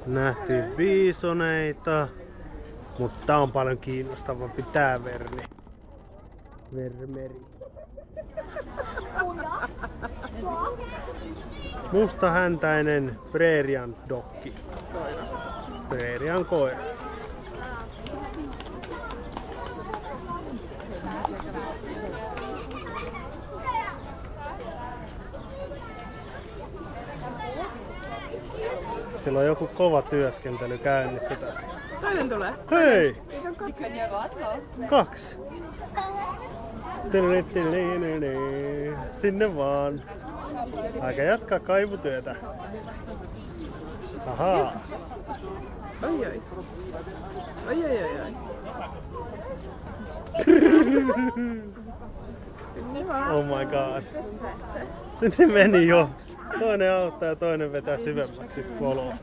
Nähtiin biisoneita, mutta tää on paljon kiinnostavampi tää vermeri. Mustahäntäinen Prerian dokki. Prerian koira. Sillä on joku kova työskentely käynnissä tässä. Toinen tulee. Hei! Kaksi. 2. Sinne vaan. Aika jatkaa kaivutyötä. Ahaa. Oi oi. Oi oi oi oi. Sinne vaan. Oh my god. Sinne meni jo. Toinen auttaa ja toinen vetää syvemmäksi poloa.